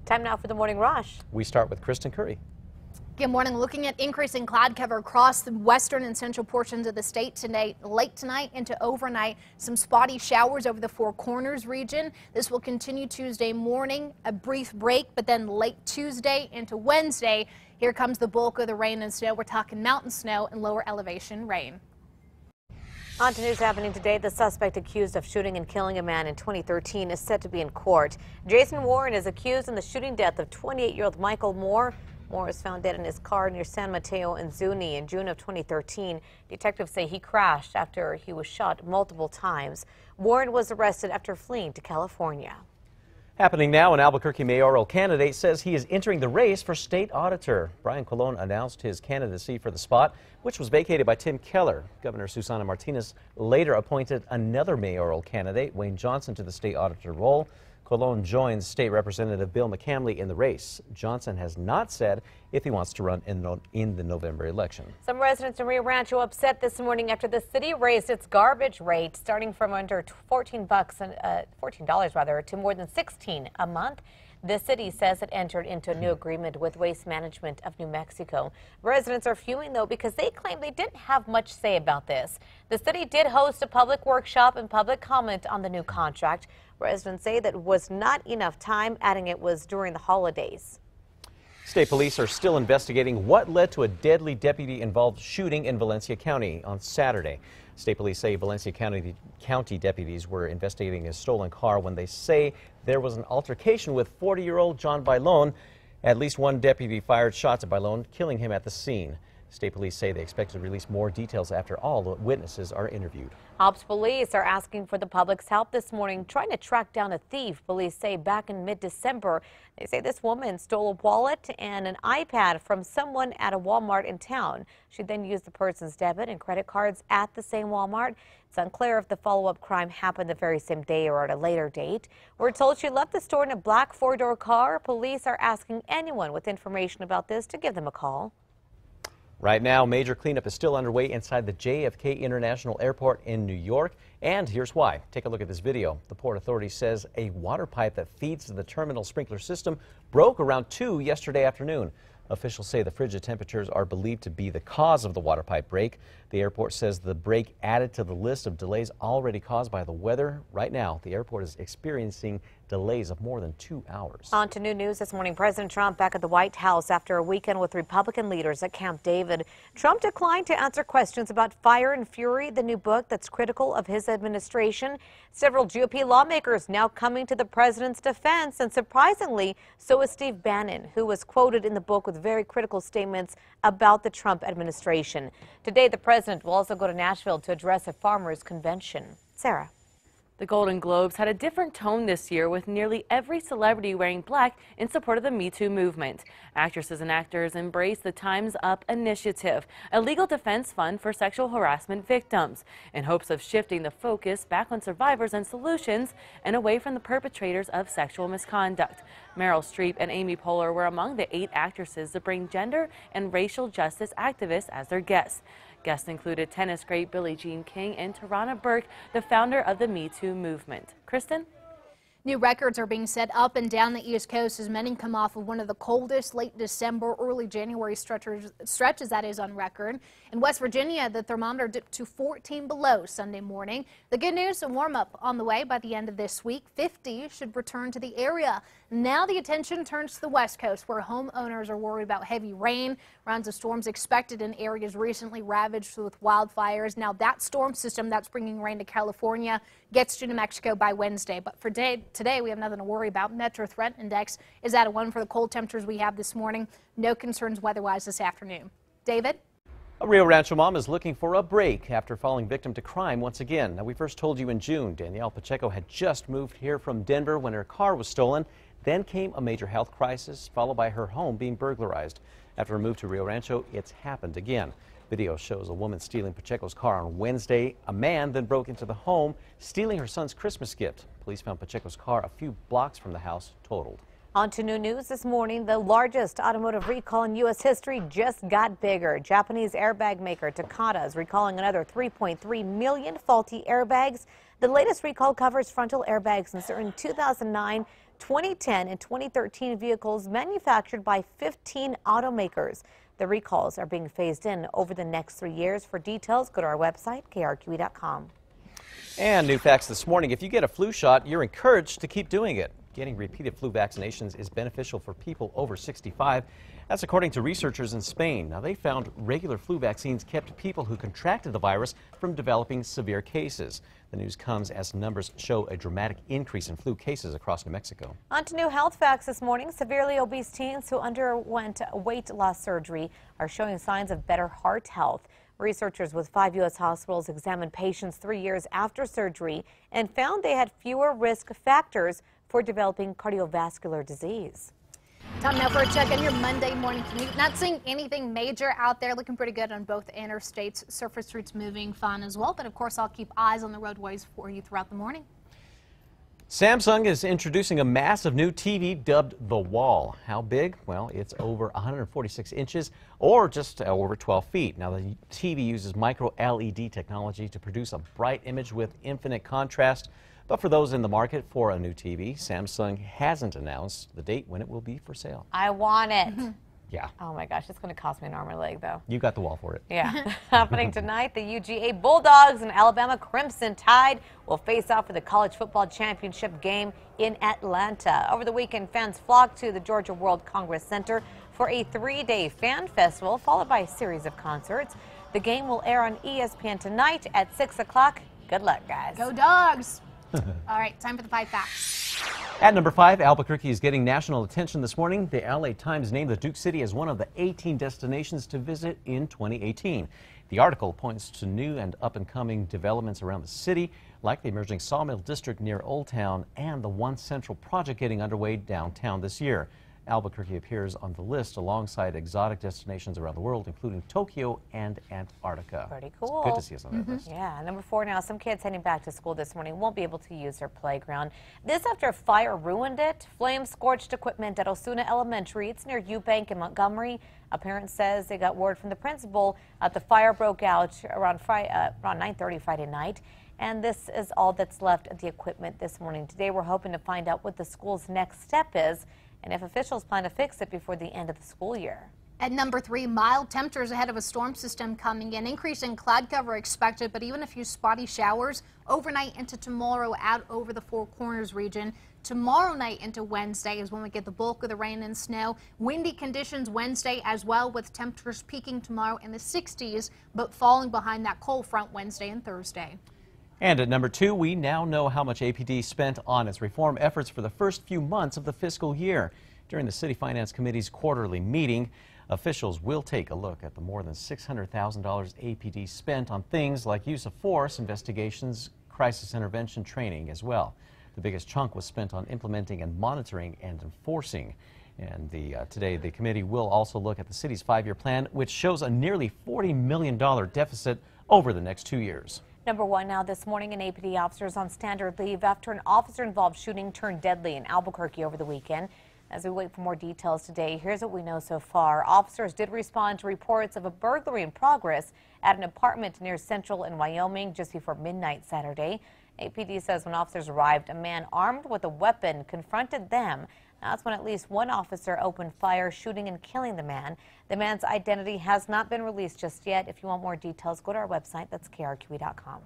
Time now for the Morning Rush. We start with Kristen Curry. Good morning. Looking at increasing cloud cover across the western and central portions of the state today, late tonight into overnight. Some spotty showers over the Four Corners region. This will continue Tuesday morning, a brief break, but then late Tuesday into Wednesday, here comes the bulk of the rain and snow. We're talking mountain snow and lower elevation rain. On to news happening today. The suspect accused of shooting and killing a man in 2013 is set to be in court. Jason Warren is accused in the shooting death of 28-year-old Michael Moore. Moore was found dead in his car near San Mateo and Zuni in June of 2013. Detectives say he crashed after he was shot multiple times. Warren was arrested after fleeing to California. Happening now, an Albuquerque mayoral candidate says he is entering the race for state auditor. Brian Colon announced his candidacy for the spot, which was vacated by Tim Keller. Governor Susana Martinez later appointed another mayoral candidate, Wayne Johnson, to the state auditor role. Colon joins State Representative Bill McCamley in the race. Johnson has not said if he wants to run in the November election. Some residents in Rio Rancho upset this morning after the city raised its garbage rate, starting from under $14 to more than $16 a month. The city says it entered into a new agreement with Waste Management of New Mexico. Residents are fuming, though, because they claim they didn't have much say about this. The city did host a public workshop and public comment on the new contract. Residents say that was not enough time, adding it was during the holidays. State police are still investigating what led to a deadly deputy-involved shooting in Valencia County on Saturday. State police say Valencia County deputies were investigating a stolen car when they say there was an altercation with 40-year-old John Bailon. At least one deputy fired shots at Bailon, killing him at the scene. State police say they expect to release more details after all the witnesses are interviewed. Hobbs police are asking for the public's help this morning, trying to track down a thief. Police say back in mid-December, they say this woman stole a wallet and an iPad from someone at a Walmart in town. She then used the person's debit and credit cards at the same Walmart. It's unclear if the follow-up crime happened the very same day or at a later date. We're told she left the store in a black four-door car. Police are asking anyone with information about this to give them a call. Right now, major cleanup is still underway inside the JFK International Airport in New York, and here's why. Take a look at this video. The Port Authority says a water pipe that feeds the terminal sprinkler system broke around 2 yesterday afternoon. Officials say the frigid temperatures are believed to be the cause of the water pipe break. The airport says the break added to the list of delays already caused by the weather. Right now, the airport is experiencing delays of more than 2 hours. On to new news this morning. President Trump back at the White House after a weekend with Republican leaders at Camp David. Trump declined to answer questions about Fire and Fury, the new book that's critical of his administration. Several GOP lawmakers now coming to the president's defense, and surprisingly, so is Steve Bannon, who was quoted in the book with very critical statements about the Trump administration. Today, the president will also go to Nashville to address a farmers' convention. Sarah. The Golden Globes had a different tone this year, with nearly every celebrity wearing black in support of the Me Too movement. Actresses and actors embraced the Time's Up initiative, a legal defense fund for sexual harassment victims, in hopes of shifting the focus back on survivors and solutions and away from the perpetrators of sexual misconduct. Meryl Streep and Amy Poehler were among the 8 actresses to bring gender and racial justice activists as their guests. Guests included tennis great Billie Jean King and Tarana Burke, the founder of the Me Too movement. Kristen? New records are being set up and down the East Coast as many come off of one of the coldest late December, early January stretches that is on record. In West Virginia, the thermometer dipped to 14 below Sunday morning. The good news, a warm up on the way by the end of this week. 50 should return to the area. Now the attention turns to the West Coast, where homeowners are worried about heavy rain. Rounds of storms expected in areas recently ravaged with wildfires. Now that storm system that's bringing rain to California gets to New Mexico by Wednesday. But for today, we have nothing to worry about. Metro Threat Index is at a 1 for the cold temperatures we have this morning. No concerns weather-wise this afternoon. David? A Rio Rancho mom is looking for a break after falling victim to crime once again. Now, we first told you in June, Danielle Pacheco had just moved here from Denver when her car was stolen. Then came a major health crisis, followed by her home being burglarized. After her move to Rio Rancho, it's happened again. Video shows a woman stealing Pacheco's car on Wednesday. A man then broke into the home, stealing her son's Christmas gift. Police found Pacheco's car a few blocks from the house, totaled. On to new news this morning. The largest automotive recall in U.S. history just got bigger. Japanese airbag maker Takata is recalling another 3.3 million faulty airbags. The latest recall covers frontal airbags inserted in 2009 2010 and 2013 vehicles manufactured by 15 automakers. The recalls are being phased in over the next 3 years. For details, go to our website, KRQE.com. And new facts this morning. If you get a flu shot, you're encouraged to keep doing it. Getting repeated flu vaccinations is beneficial for people over 65. That's according to researchers in Spain. Now, they found regular flu vaccines kept people who contracted the virus from developing severe cases. The news comes as numbers show a dramatic increase in flu cases across New Mexico. On to new health facts this morning. Severely obese teens who underwent weight loss surgery are showing signs of better heart health. Researchers with 5 U.S. hospitals examined patients 3 years after surgery and found they had fewer risk factors for developing cardiovascular disease. Time now for a check on your Monday morning commute. Not seeing anything major out there. Looking pretty good on both interstates. Surface streets moving fine as well. But of course, I'll keep eyes on the roadways for you throughout the morning. Samsung is introducing a massive new TV dubbed The Wall. How big? Well, it's over 146 inches or just over 12 feet. Now, the TV uses micro LED technology to produce a bright image with infinite contrast. But for those in the market for a new TV, Samsung hasn't announced the date when it will be for sale. I want it. Yeah. Oh my gosh, it's going to cost me an arm and a leg, though. You got the wall for it. Yeah. Happening tonight, the UGA Bulldogs and Alabama Crimson Tide will face off for the college football championship game in Atlanta. Over the weekend, fans flocked to the Georgia World Congress Center for a 3-day fan festival, followed by a series of concerts. The game will air on ESPN tonight at 6 o'clock. Good luck, guys. Go Dogs! All right, time for the 5 facts. At number 5, Albuquerque is getting national attention this morning. The LA Times named the Duke City as one of the 18 destinations to visit in 2018. The article points to new and up-and-coming developments around the city, like the emerging Sawmill District near Old Town and the One Central project getting underway downtown this year. Albuquerque appears on the list alongside exotic destinations around the world, including Tokyo and Antarctica. Pretty cool. It's good to see us on that list. Yeah, number 4 now. Some kids heading back to school this morning won't be able to use their playground. This after a fire ruined it. Flames scorched equipment at Osuna Elementary. It's near Eubank in Montgomery. A parent says they got word from the principal that the fire broke out around 9:30 Friday night. And this is all that's left of the equipment this morning. Today, we're hoping to find out what the school's next step is and if officials plan to fix it before the end of the school year. At number 3, mild temperatures ahead of a storm system coming in. Increase in cloud cover expected, but even a few spotty showers overnight into tomorrow out over the Four Corners region. Tomorrow night into Wednesday is when we get the bulk of the rain and snow. Windy conditions Wednesday as well, with temperatures peaking tomorrow in the 60s, but falling behind that cold front Wednesday and Thursday. And at number 2, we now know how much APD spent on its reform efforts for the first few months of the fiscal year. During the City Finance Committee's quarterly meeting, officials will take a look at the more than $600,000 APD spent on things like use of force, investigations, crisis intervention training as well. The biggest chunk was spent on implementing and monitoring and enforcing. And today, the committee will also look at the city's 5-year plan, which shows a nearly $40 million deficit over the next 2 years. Number 1 now this morning, an APD officer is on standard leave after an officer-involved shooting turned deadly in Albuquerque over the weekend. As we wait for more details today, here's what we know so far. Officers did respond to reports of a burglary in progress at an apartment near Central in Wyoming just before midnight Saturday. APD says when officers arrived, a man armed with a weapon confronted them. That's when at least one officer opened fire, shooting and killing the man. The man's identity has not been released just yet. If you want more details, go to our website. That's KRQE.com.